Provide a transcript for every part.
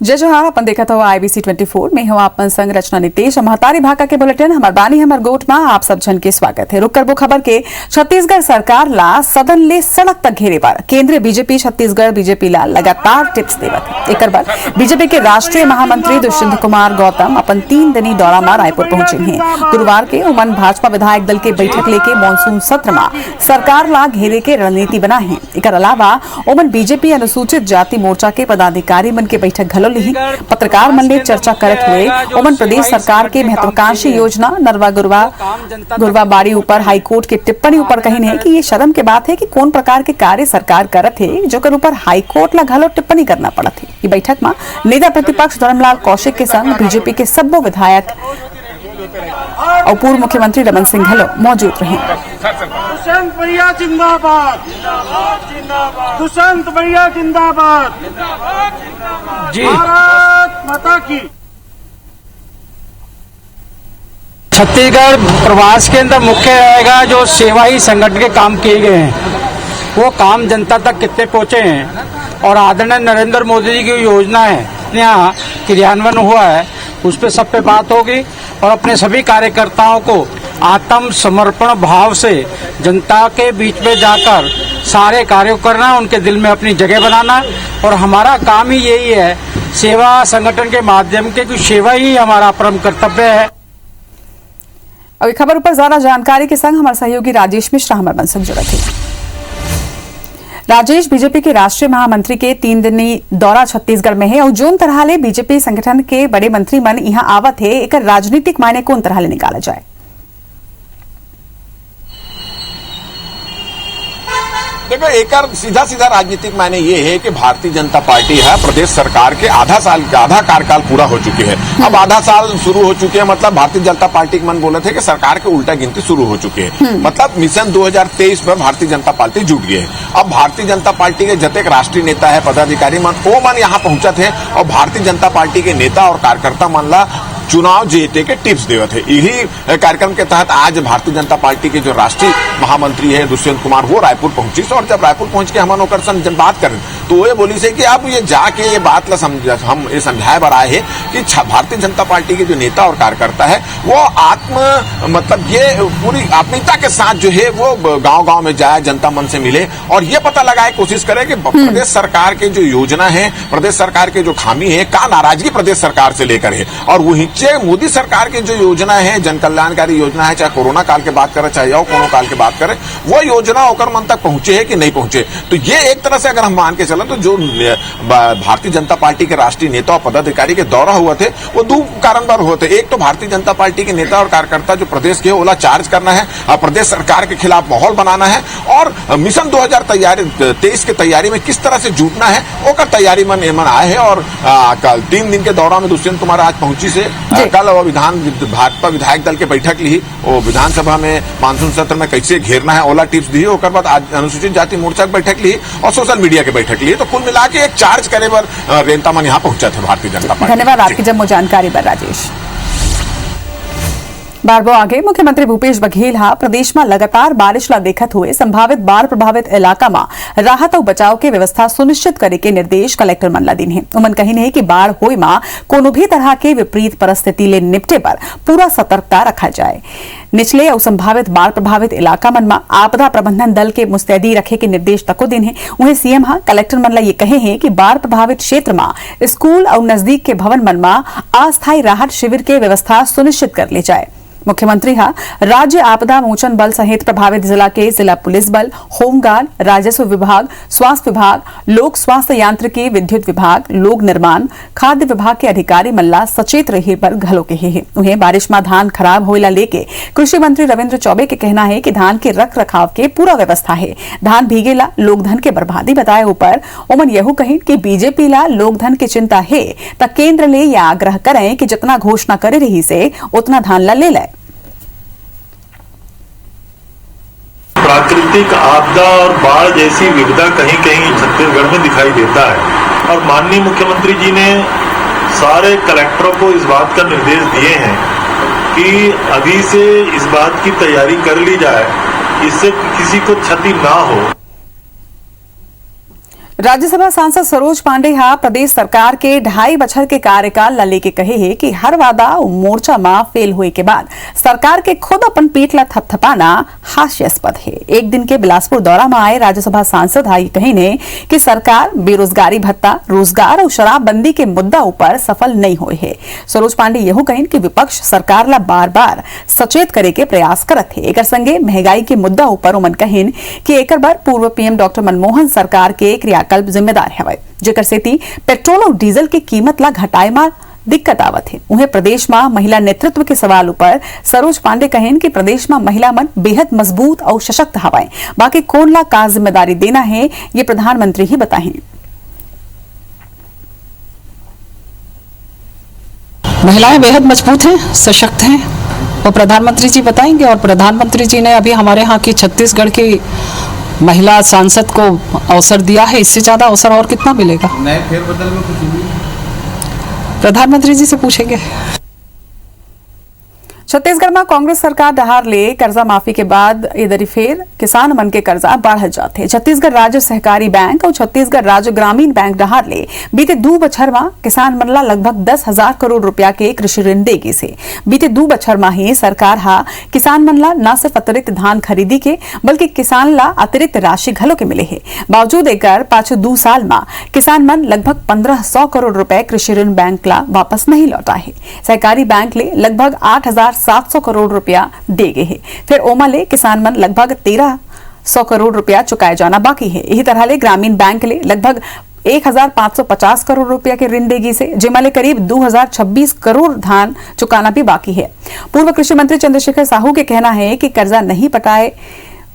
जय जोहार। अपन देखा था IBC 24 में हुआ अपन संग रचना नितेश महतारी भाका के बुलेटिन हमार बानी हमर गोट में आप सब जन के स्वागत है। रुक करबो खबर के छत्तीसगढ़ सरकार ला सदन ले सड़क तक घेरे बार केंद्रीय बीजेपी छत्तीसगढ़ बीजेपी ला लगातार टिप्स देवत। एक बार बीजेपी के राष्ट्रीय महामंत्री दुष्यंत कुमार गौतम अपन 3 दिनी दौरा में रायपुर पहुंचे हैं। गुरुवार के उमन भाजपा विधायक दल के बैठक लेके मानसून सत्र में सरकार ला घेरे के रणनीति बना है। एक अलावा उमन बीजेपी अनुसूचित जाति मोर्चा के पदाधिकारी मन के बैठक घलो ली। पत्रकार मन ने चर्चा करते हुए उमन प्रदेश सरकार के महत्वाकांक्षी योजना नरवा गुरवा बाड़ी ऊपर हाईकोर्ट की टिप्पणी ऊपर कही है कि ये शर्म के बात है कि कौन प्रकार के कार्य सरकार करत है जो कर ऊपर हाईकोर्ट ला घलो टिप्पणी करना पड़त है। ये बैठक में नेता प्रतिपक्ष धर्मलाल कौशिक के संग बीजेपी के सब्बो विधायक और पूर्व मुख्यमंत्री रमन सिंह घलो मौजूद रहे। दुष्यंत भैया जिंदाबाद, दुष्यंत भैया जिंदाबाद, जी भारत माता की। छत्तीसगढ़ प्रवास के अंदर मुख्य रहेगा जो सेवा ही संगठन के काम किए गए हैं वो काम जनता तक कितने पहुंचे हैं और आदरणीय नरेंद्र मोदी जी की योजना है यहाँ क्रियान्वयन हुआ है उस पर सब पे बात होगी और अपने सभी कार्यकर्ताओं को आत्म समर्पण भाव से जनता के बीच में जाकर सारे कार्य करना, उनके दिल में अपनी जगह बनाना और हमारा काम ही यही है सेवा संगठन के माध्यम के कि सेवा ही हमारा परम कर्तव्य है। अभी खबर पर ज्यादा जानकारी के संग हमारे सहयोगी राजेश मिश्रा हमारे मन से जुड़े थे। राजेश, बीजेपी के राष्ट्रीय महामंत्री के 3 दिनी दौरा छत्तीसगढ़ में है और जोन तरह ले बीजेपी संगठन के बड़े मंत्री मन यहाँ आवत है एक राजनीतिक मायने कौन तरह ले निकाला जाए? देखो एक सीधा सीधा राजनीतिक मायने ये है कि भारतीय जनता पार्टी है प्रदेश सरकार के आधा कार्यकाल पूरा हो चुके हैं। अब आधा साल शुरू हो चुके हैं मतलब भारतीय जनता पार्टी के मन बोले थे कि सरकार के उल्टा गिनती शुरू हो चुकी है। मतलब मिशन 2023 पर भारतीय जनता पार्टी जुट गई है। अब भारतीय जनता पार्टी के जतेक राष्ट्रीय नेता है पदाधिकारी मन वो मन यहाँ पहुंचत है और भारतीय जनता पार्टी के नेता और कार्यकर्ता मन ला चुनाव जीते के टिप्स देवत है। यही कार्यक्रम के तहत आज भारतीय जनता पार्टी के जो राष्ट्रीय महामंत्री है दुष्यंत कुमार वो रायपुर पहुंची और जब रायपुर पहुंच के हम जब बात करें तो वो ये बोली से कि अब ये जाके ये बात हम ये समझाए बर आए हैं कि भारतीय जनता पार्टी के जो नेता और कार्यकर्ता है वो मतलब ये पूरी आत्मीयता के साथ जो है वो गांव-गांव में जाए, जनता मन से मिले और ये पता लगाए कोशिश करे कि प्रदेश सरकार के जो योजना है, प्रदेश सरकार के जो खामी है, का नाराजगी प्रदेश सरकार से लेकर है और वही मोदी सरकार की जो योजना है, जन कल्याणकारी योजना है, चाहे कोरोना काल की बात करें चाहे और कोनो काल की बात करें, वो योजना होकर मन तक पहुंचे है कि नहीं पहुंचे। तो ये एक तरह से अगर हम मान के चलें तो जो भारतीय जनता पार्टी के राष्ट्रीय नेता और पदाधिकारी के दौरा हुआ थे वो 2 कारण पर हुए थे। एक तो भारतीय जनता पार्टी के नेता और कार्यकर्ता जो प्रदेश के ओला चार्ज करना है, प्रदेश सरकार के खिलाफ माहौल बनाना है और मिशन 2023 की तैयारी में किस तरह से जुटना है वो का तैयारी मन आए है। और कल 3 दिन के दौरा में दुष्यंत कुमार आज पहुंची से कल वो भाजपा विधायक दल के बैठक ली, वो विधानसभा में मानसून सत्र में कैसे घेरना है ओला टिप्स दी, और बाद आज अनुसूचित जाति मोर्चा की बैठक ली और सोशल मीडिया की बैठक ली। तो कुल मिला के एक चार्ज करे पर रेंता मन यहाँ पहुंचा था भारतीय जनता पार्टी। धन्यवाद आपकी जम्मू जानकारी पर राजेश। बारबो आगे मुख्यमंत्री भूपेश बघेल प्रदेश में लगातार बारिश ला देखत हुए संभावित बाढ़ प्रभावित इलाका में राहत और बचाव के व्यवस्था सुनिश्चित करे के निर्देश कलेक्टर मन ला दिन है। उमन कही है कि बाढ़ होए में कोनो भी तरह के विपरीत परिस्थिति ले निपटे पर पूरा सतर्कता रखा जाए। निचले और संभावित बाढ़ प्रभावित इलाका मन में आपदा प्रबंधन दल के मुस्तैदी रखे के निर्देश तको दिन है। वहीं सीएम कलेक्टर मन ला ये कहे हैं कि बाढ़ प्रभावित क्षेत्र में स्कूल और नजदीक के भवन मन में अस्थायी राहत शिविर के व्यवस्था सुनिश्चित कर ले जाए। मुख्यमंत्री राज्य आपदा मोचन बल सहित प्रभावित जिला के जिला पुलिस बल, होमगार्ड, राजस्व विभाग, स्वास्थ्य विभाग, लोक स्वास्थ्य यांत्रिकी, विद्युत विभाग, लोक निर्माण, खाद्य विभाग के अधिकारी मल्ला सचेत रहे पर घलो के है। उन्हें बारिश में धान खराब होइला लेके कृषि मंत्री रविंद्र चौबे के कहना है कि धान के रख रखाव के पूरा व्यवस्था है। धान भीगेला लोक धन के बर्बादी बताए ऊपर उमन यहू कही कि बीजेपी ला लोक धन की चिंता है त केंद्र ले यह आग्रह करें कि जितना घोषणा करे रही से उतना धान ला ले ले। प्राकृतिक आपदा और बाढ़ जैसी विपदा कहीं कहीं छत्तीसगढ़ में दिखाई देता है और माननीय मुख्यमंत्री जी ने सारे कलेक्टरों को इस बात का निर्देश दिए हैं कि अभी से इस बात की तैयारी कर ली जाए, इससे किसी को क्षति ना हो। राज्यसभा सांसद सरोज पांडे हा प्रदेश सरकार के 2.5 बछर के कार्यकाल ला लेके कहे है कि हर वादा मोर्चा में फेल हुए के बाद सरकार के खुद अपन पीठ ला थपथपाना हास्यास्पद है। एक दिन के बिलासपुर दौरा में आए राज्यसभा सांसद हा कही ने कि सरकार बेरोजगारी भत्ता, रोजगार और शराबबंदी के मुद्दा ऊपर सफल नहीं हुए है। सरोज पांडे यह कही कि विपक्ष सरकार ला बार बार सचेत करे के प्रयास करत है। एक संगे महंगाई के मुद्दा ऊपर उमन कहिन कि एकर बार पूर्व पीएम डॉक्टर मनमोहन सरकार के क्रियाकल्प जिम्मेदार है, जेकर सेती पेट्रोल और डीजल की कीमत ला घटाए में दिक्कत आवत है। उन्हें प्रदेश में महिला नेतृत्व के सवाल ऊपर सरोज पांडे कहेन कि प्रदेश में महिला मन बेहद मजबूत और सशक्त हवाएं, बाकी कौन ला का जिम्मेदारी देना है ये प्रधानमंत्री ही बताएं। महिलाएं बेहद मजबूत हैं, सशक्त हैं, वो प्रधानमंत्री जी बताएंगे। और प्रधानमंत्री जी ने अभी हमारे यहाँ की छत्तीसगढ़ की महिला सांसद को अवसर दिया है, इससे ज्यादा अवसर और कितना मिलेगा? नए फेरबदल में कुछ हुई? प्रधानमंत्री जी से पूछेंगे। छत्तीसगढ़ में कांग्रेस सरकार डहार ले कर्जा माफी के बाद ये दरी फेर किसान मन के कर्जा बढ़ जाते। छत्तीसगढ़ राज्य सहकारी बैंक और छत्तीसगढ़ राज्य ग्रामीण बैंक डहार ले बीते 2 बछर में किसान मन ला लगभग 10,000 करोड़ रुपया के कृषि ऋण देगी से। बीते 2 बछर में ही सरकार हा किसान मन ला न सिर्फ अतिरिक्त धान खरीदी के बल्कि किसान ला अतिरिक्त राशि घलो के मिले है। बावजूद एकर पाछे 2 साल में किसान मन लगभग 1500 करोड़ रुपए कृषि ऋण बैंक ला वापस नहीं लौटा है। सहकारी बैंक ले लगभग 8,700 करोड़ रुपया दे गए है। फिर ओमा ले किसान मन लगभग 1,300 करोड़ रुपया चुकाए जाना बाकी है। यही तरह ले ग्रामीण बैंक ले लगभग 1,550 करोड़ रुपया के ऋण देगी से, जिमा ले करीब 2,026 करोड़ धान चुकाना भी बाकी है। पूर्व कृषि मंत्री चंद्रशेखर साहू के कहना है कि कर्जा नहीं पटाए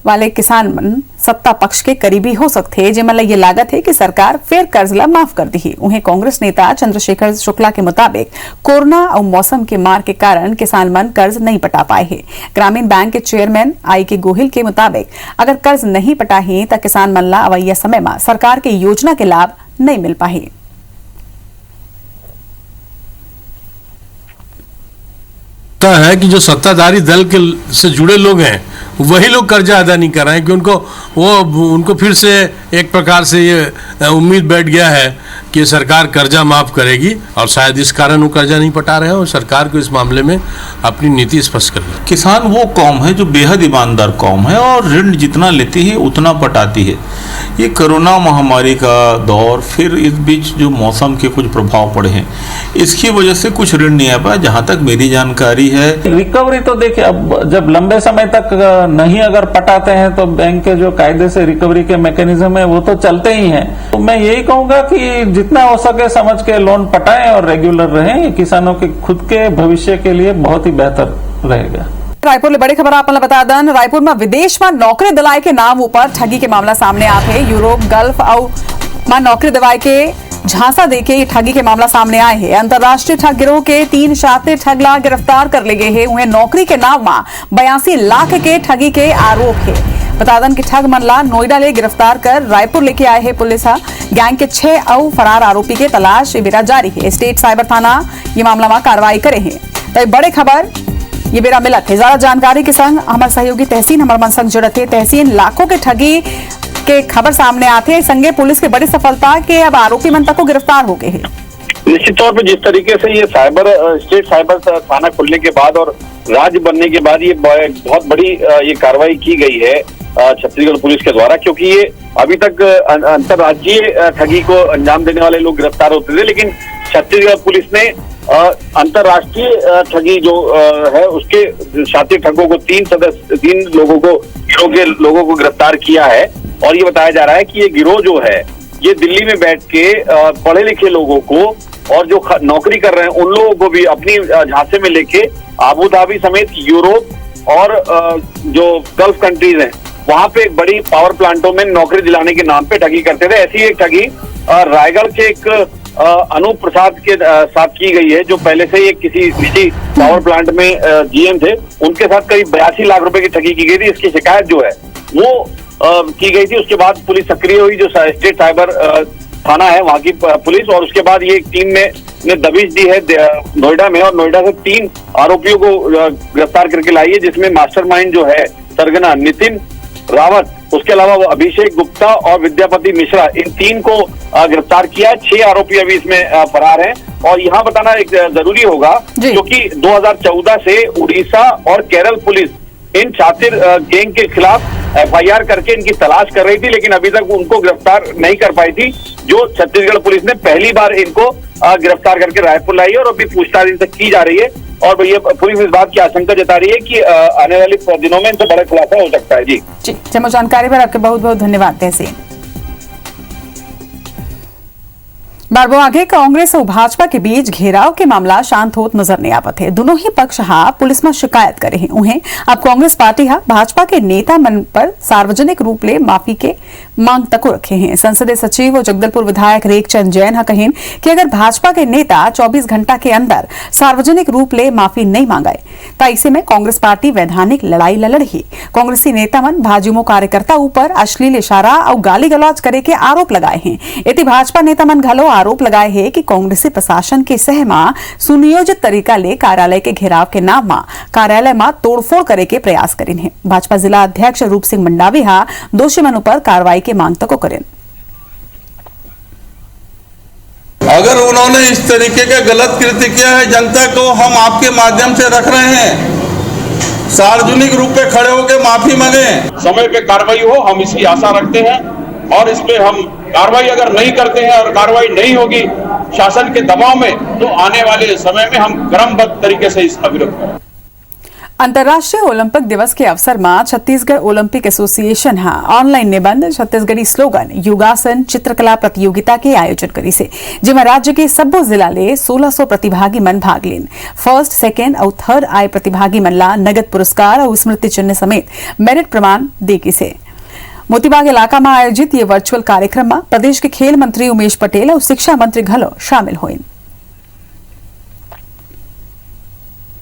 वाले किसान मन सत्ता पक्ष के करीबी हो सकते हैं, जिमला ये लागत है कि सरकार फिर कर्ज ला माफ कर दी है। उन्हें कांग्रेस नेता चंद्रशेखर शुक्ला के मुताबिक कोरोना और मौसम के मार के कारण किसान मन कर्ज नहीं पटा पाए हैं। ग्रामीण बैंक के चेयरमैन आई के गोहिल के मुताबिक अगर कर्ज नहीं पटाही तो किसान मन ला अवैया समय में सरकार के योजना के लाभ नहीं मिल पाए। है कि जो सत्ताधारी दल के से जुड़े लोग हैं वही लोग कर्जा अदा नहीं कर रहे हैं, कि उनको फिर से एक प्रकार से ये उम्मीद बैठ गया है कि सरकार कर्जा माफ करेगी और शायद इस कारण वो कर्जा नहीं पटा रहे हैं और सरकार को इस मामले में अपनी नीति स्पष्ट कर रही है। किसान वो कौम है जो बेहद ईमानदार कौम है और ऋण जितना लेती है उतना पटाती है। ये कोरोना महामारी का दौर, फिर इस बीच जो मौसम के कुछ प्रभाव पड़े हैं, इसकी वजह से कुछ ऋण नहीं आ पाया। जहाँ तक मेरी जानकारी है, रिकवरी तो देखिए, अब जब लंबे समय तक नहीं अगर पटाते हैं तो बैंक के जो कायदे से रिकवरी के मैकेनिज्म है वो तो चलते ही हैं। तो मैं यही कहूंगा कि जितना हो सके समझ के लोन पटाएं और रेगुलर रहें, किसानों के खुद के भविष्य के लिए बहुत ही बेहतर रहेगा। रायपुर ले बड़ी खबर आपने बता दें। रायपुर में विदेश में नौकरी दिलाए के नाम ऊपर ठगी के मामला सामने आते। यूरोप, गल्फ और में नौकरी दिलाए के झांसा देके ये ठगी के मामला सामने आए हैं। अंतर्राष्ट्रीय ठग गिरोह के 3 शातिर ठगला गिरफ्तार कर ले गए हैं। उन्हें नौकरी के नाम में 82 लाख के ठगी के आरोप है। बता दें कि ठग मनला नोएडा ले गिरफ्तार कर रायपुर लेके आए हैं पुलिस। गैंग के 6 और फरार आरोपी के तलाश बेरा जारी है। स्टेट साइबर थाना ये मामला में कार्रवाई करे हैं। तो बड़े खबर ये बेरा मिलत है। ज्यादा जानकारी के संग हमारे सहयोगी तहसीन हमारे मन संग जुड़त है। तहसीन, लाखों के ठगी के खबर सामने आते हैं, संगे पुलिस की बड़ी सफलता के अब आरोपी मन तक को गिरफ्तार हो गए हैं। निश्चित तौर पर जिस तरीके से ये स्टेट साइबर थाना खुलने के बाद और राज्य बनने के बाद ये बहुत बड़ी ये कार्रवाई की गई है छत्तीसगढ़ पुलिस के द्वारा, क्योंकि ये अभी तक अंतर्राज्यीय ठगी को अंजाम देने वाले लोग गिरफ्तार होते थे, लेकिन छत्तीसगढ़ पुलिस ने अंतर्राष्ट्रीय ठगी जो है उसके शातिर ठगों को 3 लोगों को गिरोह के लोगों को गिरफ्तार किया है। और ये बताया जा रहा है कि ये गिरोह जो है ये दिल्ली में बैठ के पढ़े लिखे लोगों को और जो नौकरी कर रहे हैं उन लोगों को भी अपनी झांसे में लेके आबू धाबी समेत यूरोप और जो गल्फ कंट्रीज हैं वहां पे एक बड़ी पावर प्लांटों में नौकरी दिलाने के नाम पे ठगी करते थे। ऐसी एक ठगी रायगढ़ के एक अनूप प्रसाद के साथ की गई है, जो पहले से ही किसी निजी पावर प्लांट में जीएम थे। उनके साथ करीब 82 लाख रुपए की ठगी की गई थी। इसकी शिकायत जो है वो की गई थी। उसके बाद पुलिस सक्रिय हुई, जो स्टेट साइबर थाना है वहां की पुलिस, और उसके बाद ये एक टीम ने दबिश दी है नोएडा में, और नोएडा से 3 आरोपियों को गिरफ्तार करके लाई है, जिसमें मास्टरमाइंड जो है सरगना नितिन रावत उसके अलावा वो अभिषेक गुप्ता और विद्यापति मिश्रा, इन 3 को गिरफ्तार किया है। 6 आरोपी अभी इसमें फरार हैं। और यहाँ बताना एक जरूरी होगा क्योंकि 2014 से उड़ीसा और केरल पुलिस इन छात्र गैंग के खिलाफ FIR करके इनकी तलाश कर रही थी, लेकिन अभी तक उनको गिरफ्तार नहीं कर पाई थी। जो छत्तीसगढ़ पुलिस ने पहली बार इनको गिरफ्तार करके रायपुर लाई है और अभी पूछताछ इनसे की जा रही है। और ये पुलिस इस बात की आशंका जता रही है कि आने वाले दिनों में इनसे बड़ा खुलासा हो सकता है। जी जम्मू जानकारी पर आपके बहुत बहुत धन्यवाद तहसीन। बारबो आगे कांग्रेस और भाजपा के बीच घेराव के मामला शांत होत नजर नहीं आवत है। दोनों ही पक्ष पुलिस में शिकायत करे हैं। उन्हें अब कांग्रेस पार्टी भाजपा के नेता मन पर सार्वजनिक रूप ले माफी के मांग तक रखे हैं। संसदीय सचिव और जगदलपुर विधायक रेखचंद जैन कहें कि अगर भाजपा के नेता 24 घंटा के अंदर सार्वजनिक रूप ले माफी नहीं मांगे तो ऐसे में कांग्रेस पार्टी वैधानिक लड़ाई लड़ही। कांग्रेसी नेता मन भाजयुमो कार्यकर्ता ऊपर अश्लील इशारा और गाली गलौज करे के आरोप लगाए हैं। इति भाजपा नेता मन घलो आरोप लगाए हैं कि कांग्रेसी प्रशासन के सहमा सुनियोजित तरीका ले कार्यालय के घेराव के नाम में कार्यालय में तोड़फोड़ करे के प्रयास करें हैं। भाजपा जिला अध्यक्ष रूप सिंह मंडावी दोषी मन पर कार्रवाई के मांग तक करें। अगर उन्होंने इस तरीके का गलत कृत्य किया है, जनता को हम आपके माध्यम से रख रहे हैं, सार्वजनिक रूप पे खड़े होकर माफी मांगे, समय पे कार्रवाई हो, हम इसकी आशा रखते हैं। और इस पे हम कार्रवाई अगर नहीं करते हैं और कार्रवाई नहीं होगी शासन के दबाव में, तो आने वाले समय में हम क्रमबद्ध तरीके से इसका विरोध करेंगे। अंतर्राष्ट्रीय ओलंपिक दिवस के अवसर में छत्तीसगढ़ ओलंपिक एसोसिएशन ऑनलाइन निबंध छत्तीसगढ़ी स्लोगन योगासन चित्रकला प्रतियोगिता के आयोजन करी से, जिसमें राज्य के सब्बो जिला ले 1600 प्रतिभागी मन भाग लेन। फर्स्ट, सेकेंड और थर्ड आए प्रतिभागी मन ला नगद पुरस्कार और स्मृति चिन्ह समेत मेरिट प्रमाण देगी से। मोतीबाग इलाका में आयोजित ये वर्चुअल कार्यक्रम में प्रदेश के खेल मंत्री उमेश पटेल और शिक्षा मंत्री घलो शामिल हुए।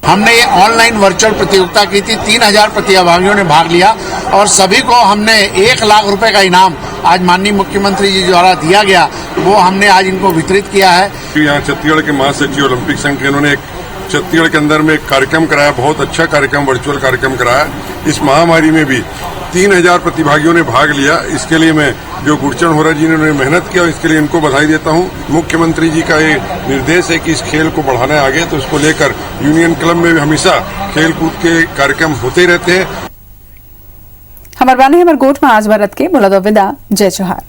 हमने ये ऑनलाइन वर्चुअल प्रतियोगिता की थी। 3000 प्रतिभागियों ने भाग लिया और सभी को हमने 1 लाख रुपए का इनाम आज माननीय मुख्यमंत्री जी द्वारा दिया गया, वो हमने आज इनको वितरित किया है। यहाँ छत्तीसगढ़ के महासचिव ओलंपिक संघ के इन्होंने एक छत्तीसगढ़ के अंदर में एक कार्यक्रम कराया, बहुत अच्छा कार्यक्रम, वर्चुअल कार्यक्रम कराया। इस महामारी में भी 3000 प्रतिभागियों ने भाग लिया। इसके लिए मैं जो गुरचरण होरा जी ने मेहनत किया, इसके लिए इनको बधाई देता हूँ। मुख्यमंत्री जी का ये निर्देश है कि इस खेल को बढ़ाना है आगे, तो इसको लेकर यूनियन क्लब में भी हमेशा खेल कूद के कार्यक्रम होते रहते हैं। हमारे गोठ में आज भारत के बोला विदा। जय जोहार।